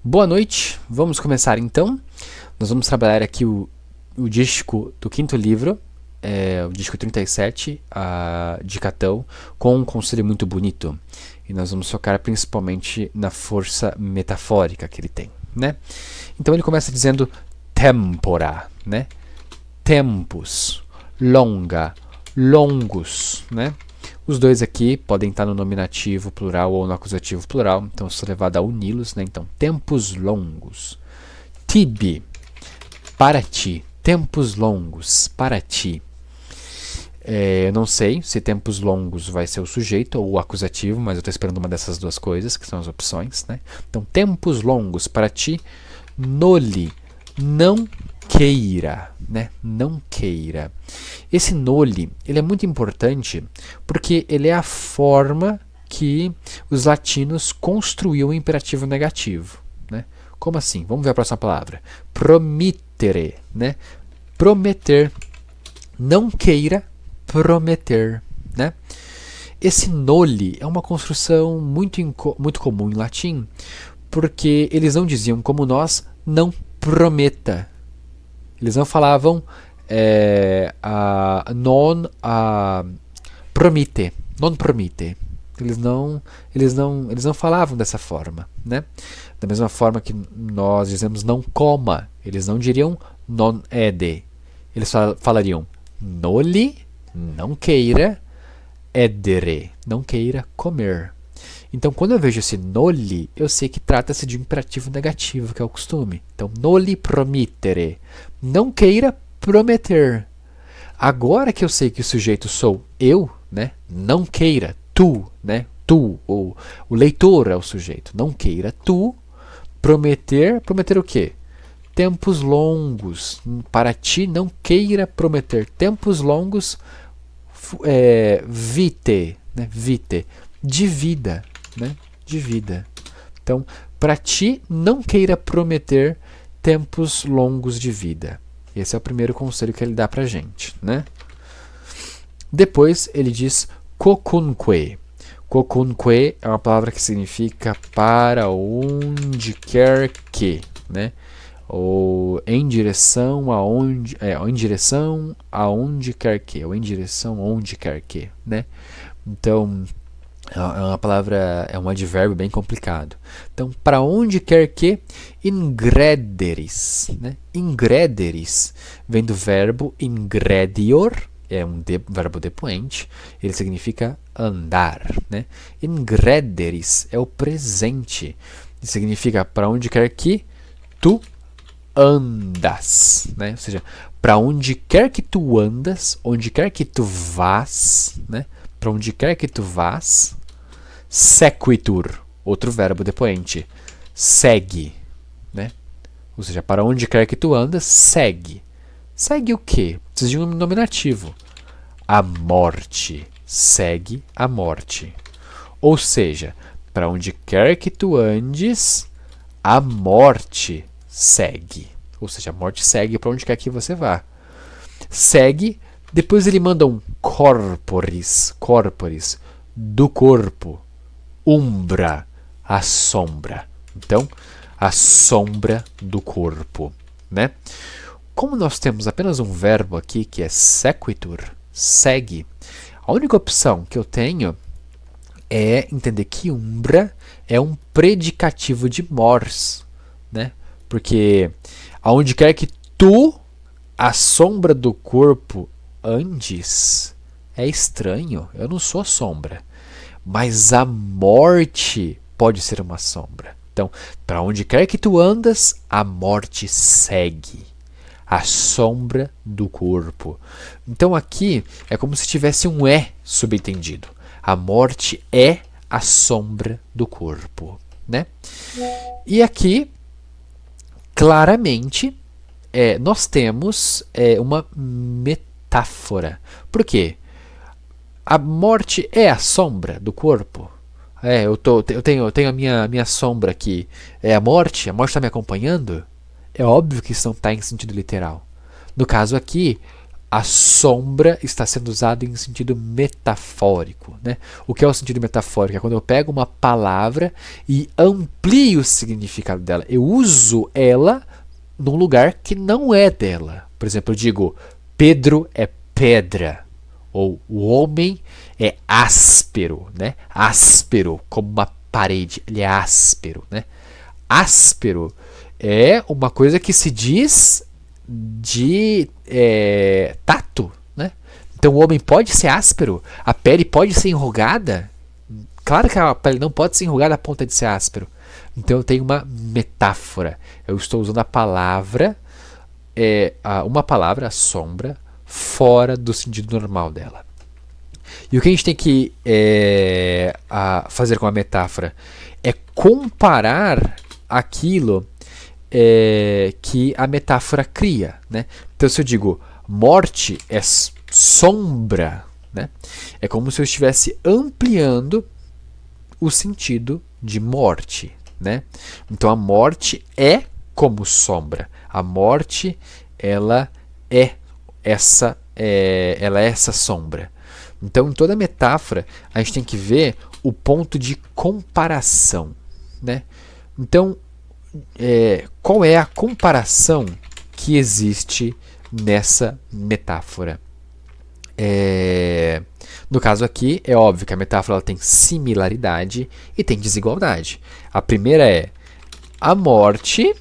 Boa noite, vamos começar então. Nós vamos trabalhar aqui o dístico do quinto livro, o dístico 37, de Catão, com um conselho muito bonito. E nós vamos focar principalmente na força metafórica que ele tem, né? Então ele começa dizendo tempora, né? Tempus, longa, longus, né? Os dois aqui podem estar no nominativo plural ou no acusativo plural, então sou levado a uni-los, né? Então, tempos longos. Tibi, para ti. Tempos longos, para ti. Eu não sei se tempos longos vai ser o sujeito ou o acusativo, mas eu estou esperando uma dessas duas coisas, que são as opções, né? Então, tempos longos, para ti. Noli, não queira, né? Não queira. Esse noli, ele é muito importante porque ele é a forma que os latinos construíam o imperativo negativo, né? Como assim? Vamos ver a próxima palavra. Promittere, né? Prometer. Não queira prometer, né? Esse noli é uma construção muito comum em latim, porque eles não diziam como nós, não prometa. Eles não falavam non promite, non promite. Eles não falavam dessa forma, né? Da mesma forma que nós dizemos não coma, eles não diriam non ede. Eles falariam noli, não queira, edere, não queira comer. Então, quando eu vejo esse noli, eu sei que trata-se de um imperativo negativo, que é o costume. Então, noli promittere. Não queira prometer. Agora que eu sei que o sujeito sou eu, né? Não queira, tu, né? Tu, o leitor é o sujeito. Não queira tu prometer. Prometer o quê? Tempos longos. Para ti, não queira prometer. Tempos longos, vite, né? Vite. De vida, né? De vida. Então, para ti, não queira prometer tempos longos de vida. Esse é o primeiro conselho que ele dá pra gente, né? Depois ele diz quocunque. Quocunque é uma palavra que significa para onde quer que, né? Ou em direção aonde, em direção aonde quer que, ou em direção onde quer que, né? Então, é uma palavra, é um advérbio bem complicado. Então, para onde quer que, ingrederis, né? Ingrederis vem do verbo ingredior, é um verbo depoente, ele significa andar, né? Ingrederis é o presente, significa para onde quer que tu andas, né? Ou seja, para onde quer que tu andas, onde quer que tu vás, né? Para onde quer que tu vás, sequitur, outro verbo depoente, segue, né? Ou seja, para onde quer que tu andas, segue. Segue o quê? Precisa de um nominativo. A morte. Segue a morte. Ou seja, para onde quer que tu andes, a morte segue. Ou seja, a morte segue para onde quer que você vá. Segue. Depois ele manda um corporis, corporis, do corpo, umbra, a sombra. Então, a sombra do corpo, né? Como nós temos apenas um verbo aqui, que é sequitur, segue, a única opção que eu tenho é entender que umbra é um predicativo de mors, né? Porque aonde quer que tu, a sombra do corpo, andes, é estranho, eu não sou sombra, mas a morte pode ser uma sombra. Então, para onde quer que tu andas, a morte segue, a sombra do corpo. Então aqui é como se tivesse um subentendido. A morte é a sombra do corpo, né? E aqui, claramente, nós temos uma metáfora. Por quê? A morte é a sombra do corpo. Eu tenho a minha sombra aqui. É a morte está me acompanhando? É óbvio que isso não está em sentido literal. No caso aqui, a sombra está sendo usada em sentido metafórico, né? O que é o sentido metafórico? É quando eu pego uma palavra e amplio o significado dela. Eu uso ela num lugar que não é dela. Por exemplo, eu digo, Pedro é pedra. Ou o homem é áspero, né? Áspero, como uma parede. Ele é áspero, né? Áspero é uma coisa que se diz de tato, né? Então o homem pode ser áspero, a pele pode ser enrugada. Claro que a pele não pode ser enrugada a ponto de ser áspero. Então eu tenho uma metáfora. Eu estou usando a palavra, uma palavra, a sombra, fora do sentido normal dela. E o que a gente tem que fazer com a metáfora é comparar aquilo que a metáfora cria, né? Então, se eu digo morte é sombra, né? É como se eu estivesse ampliando o sentido de morte, né? Então, a morte é como sombra. A morte, ela é essa sombra. Então, em toda metáfora, a gente tem que ver o ponto de comparação, né? Então, qual é a comparação que existe nessa metáfora? No caso aqui, é óbvio que a metáfora ela tem similaridade e tem desigualdade. A primeira é: a morte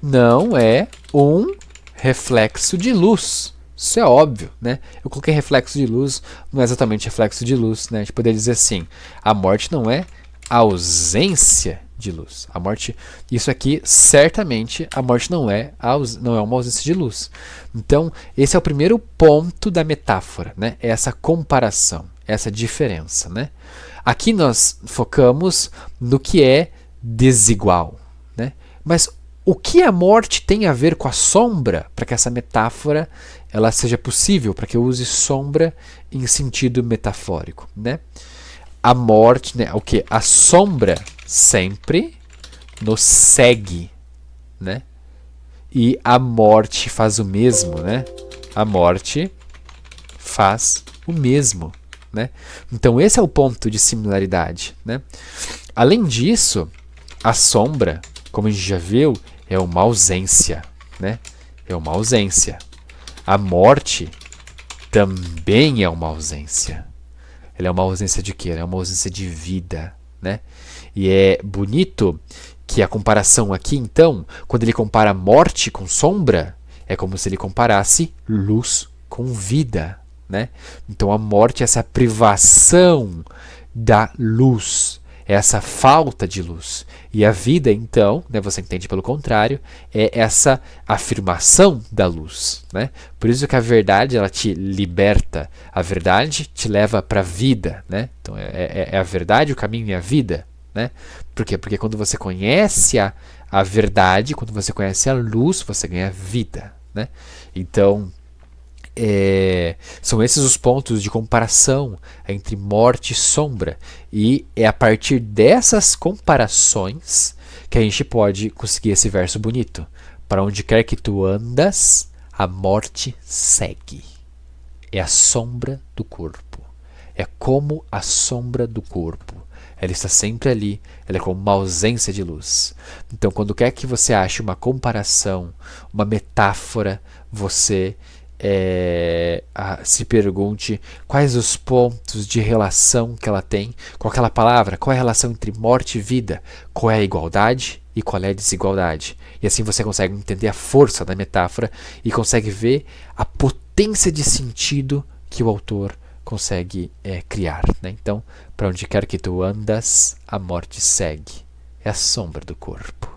não é um reflexo de luz. Isso é óbvio, né? Eu coloquei reflexo de luz, não é exatamente reflexo de luz, né? A gente poderia dizer assim: a morte não é ausência de luz. A morte, isso aqui, certamente, a morte não é uma ausência de luz. Então, esse é o primeiro ponto da metáfora, né? É essa comparação, essa diferença, né? Aqui nós focamos no que é desigual, né? Mas o que a morte tem a ver com a sombra, para que essa metáfora ela seja possível, para que eu use sombra em sentido metafórico, né? A morte, né? O que? A sombra sempre nos segue, né? E a morte faz o mesmo, né? A morte faz o mesmo, né? Então esse é o ponto de similaridade, né? Além disso, a sombra, como a gente já viu, é uma ausência, né? É uma ausência. A morte também é uma ausência. Ela é uma ausência de quê? Ela é uma ausência de vida, né? E é bonito que a comparação aqui, então, quando ele compara morte com sombra, é como se ele comparasse luz com vida, né? Então a morte é essa privação da luz, é essa falta de luz. E a vida, então, né, você entende pelo contrário, é essa afirmação da luz, né? Por isso que a verdade ela te liberta, a verdade te leva para a vida, né? Então é a verdade, o caminho e a vida, né? Por quê? Porque quando você conhece a verdade, quando você conhece a luz, você ganha vida, né? Então, são esses os pontos de comparação entre morte e sombra, e é a partir dessas comparações que a gente pode conseguir esse verso bonito: para onde quer que tu andas, a morte segue. É a sombra do corpo, é como a sombra do corpo, ela está sempre ali, ela é como uma ausência de luz. Então, quando quer que você ache uma comparação, uma metáfora, você se pergunte quais os pontos de relação que ela tem com aquela palavra, qual é a relação entre morte e vida, qual é a igualdade e qual é a desigualdade. E assim você consegue entender a força da metáfora e consegue ver a potência de sentido que o autor consegue criar, né? Então, para onde quer que tu andas, a morte segue. É a sombra do corpo.